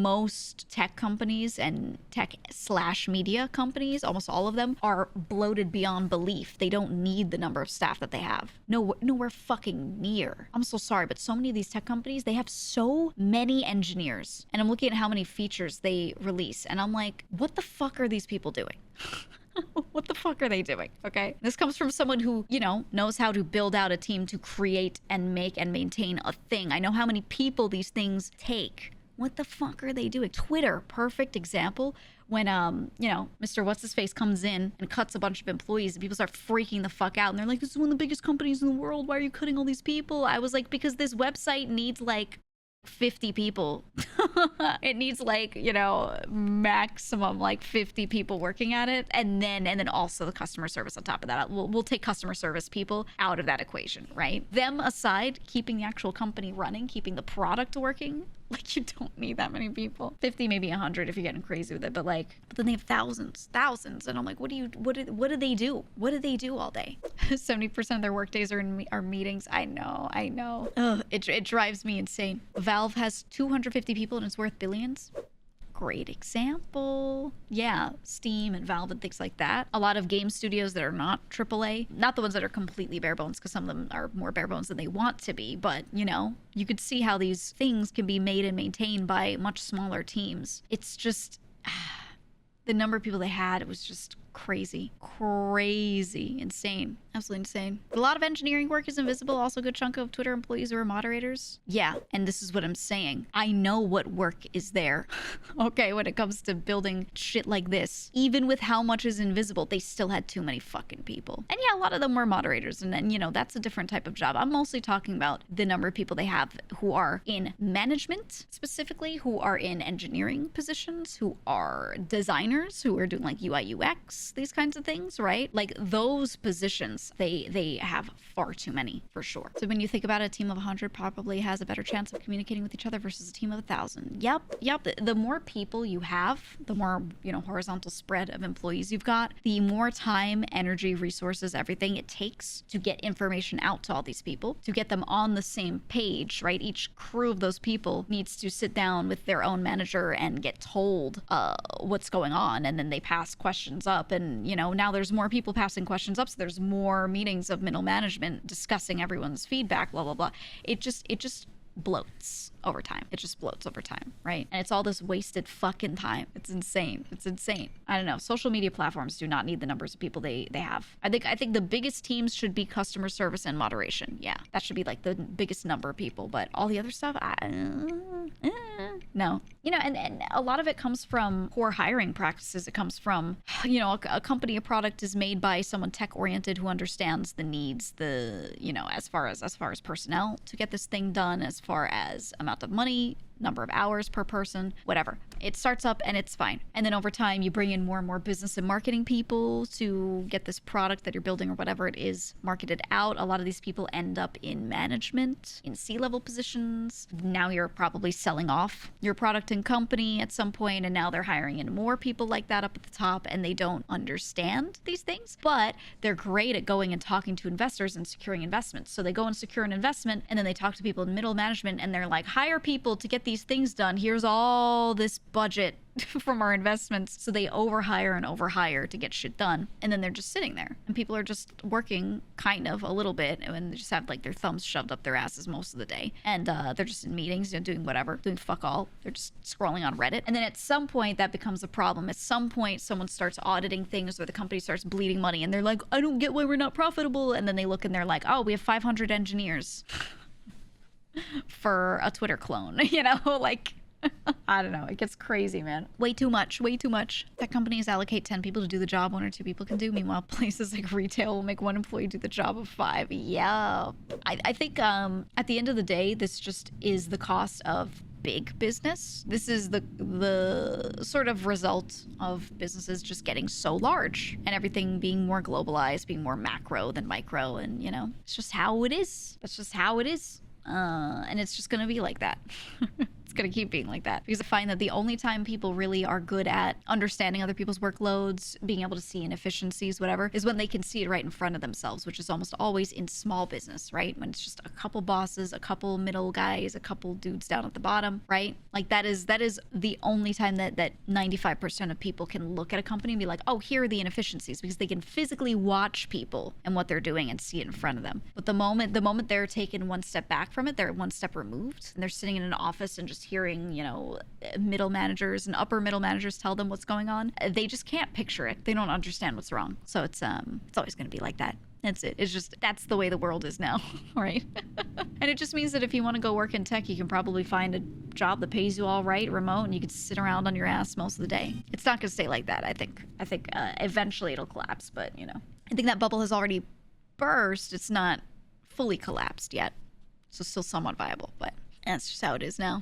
most tech companies and tech/media companies, almost all of them, are bloated beyond belief. They don't need the number of staff that they have. No, nowhere fucking near. I'm so sorry, but so many of these tech companies, they have so many engineers. And I'm looking at how many features they release, and I'm like, what the fuck are these people doing? What the fuck are they doing? Okay. This comes from someone who, you know, knows how to build out a team to create and make and maintain a thing. I know how many people these things take. What the fuck are they doing? Twitter, perfect example. When, you know, Mr. What's-His-Face comes in and cuts a bunch of employees and people start freaking the fuck out. And they're like, this is one of the biggest companies in the world. Why are you cutting all these people? I was like, because this website needs like 50 people. It needs like, you know, maximum like 50 people working at it, and then also the customer service on top of that. We'll take customer service people out of that equation, right? Them aside, keeping the actual company running, keeping the product working, like, you don't need that many people. 50, maybe 100 if you're getting crazy with it, but then they have thousands, and I'm like, what do they do? What do they do all day? 70% of their work days are meetings. I know. Ugh, it drives me insane. Valve has 250 people and it's worth billions. Great example. Yeah, Steam and Valve and things like that. A lot of game studios that are not AAA, not the ones that are completely bare bones, because some of them are more bare bones than they want to be, but you know, you could see how these things can be made and maintained by much smaller teams. It's just the number of people they had, it was just crazy, insane, absolutely insane. A lot of engineering work is invisible. Also a good chunk of Twitter employees who are moderators. Yeah, and this is what I'm saying. I know what work is there. Okay, when it comes to building shit like this, even with how much is invisible, they still had too many fucking people. And yeah, a lot of them were moderators, and then, you know, that's a different type of job. I'm mostly talking about the number of people they have who are in management, specifically, who are in engineering positions, who are designers, who are doing like UI UX, these kinds of things, right? Like those positions, they have far too many, for sure. So when you think about it, a team of 100 probably has a better chance of communicating with each other versus a team of 1,000. Yep. The more people you have, the more, you know, horizontal spread of employees you've got, the more time, energy, resources, everything it takes to get information out to all these people, to get them on the same page, right? Each crew of those people needs to sit down with their own manager and get told what's going on, and then they pass questions up. And, you know, now there's more people passing questions up, so there's more meetings of middle management discussing everyone's feedback, blah, blah, blah. It just bloats over time. It just bloats over time, right? And it's all this wasted fucking time. It's insane. I don't know. Social media platforms do not need the numbers of people they have. I think the biggest teams should be customer service and moderation. Yeah, that should be like the biggest number of people. But all the other stuff, no. You know, and a lot of it comes from poor hiring practices. It comes from, you know, a company, a product is made by someone tech-oriented who understands the needs, the, you know, as far as personnel to get this thing done, as far as amount of money, number of hours per person, whatever. It starts up and it's fine. And then over time, you bring in more and more business and marketing people to get this product that you're building or whatever it is marketed out. A lot of these people end up in management, in C-level positions. Now you're probably selling off your product and company at some point, and now they're hiring in more people like that up at the top, and they don't understand these things, but they're great at going and talking to investors and securing investments. So they go and secure an investment, and then they talk to people in middle management, and they're like, hire people to get these things done. Here's all this budget from our investments. So they overhire to get shit done, and then they're just sitting there, and people are just working kind of a little bit, and they just have like their thumbs shoved up their asses most of the day, and they're just in meetings, you know, doing whatever, doing fuck all. They're just scrolling on Reddit. And then at some point that becomes a problem. At some point someone starts auditing things, or the company starts bleeding money, and they're like, I don't get why we're not profitable. And then they look and they're like, oh, we have 500 engineers for a Twitter clone, you know, like, I don't know. It gets crazy, man. Way too much. Tech companies allocate 10 people to do the job 1 or 2 people can do. Meanwhile, places like retail will make 1 employee do the job of 5. Yeah. I think at the end of the day, this just is the cost of big business. This is the sort of result of businesses just getting so large and everything being more globalized, being more macro than micro. And, you know, it's just how it is. That's just how it is. And it's just gonna be like that. It's It's going to keep being like that, because I find that the only time people really are good at understanding other people's workloads, being able to see inefficiencies, whatever, is when they can see it right in front of themselves, which is almost always in small business, right? When it's just a couple bosses, a couple middle guys, a couple dudes down at the bottom, right? Like that is the only time that 95% of people can look at a company and be like, oh, here are the inefficiencies, because they can physically watch people and what they're doing and see it in front of them. But the moment they're taken one step back from it, they're one step removed, and they're sitting in an office and just hearing, you know, middle managers and upper middle managers tell them what's going on. They just can't picture it. They don't understand what's wrong. So it's always going to be like that. That's it. It's just, that's the way the world is now, right? And it just means that if you want to go work in tech, you can probably find a job that pays you all right, remote, and you can sit around on your ass most of the day. It's not going to stay like that, I think. Eventually it'll collapse, but, you know, I think that bubble has already burst. It's not fully collapsed yet. So still somewhat viable, but that's just how it is now.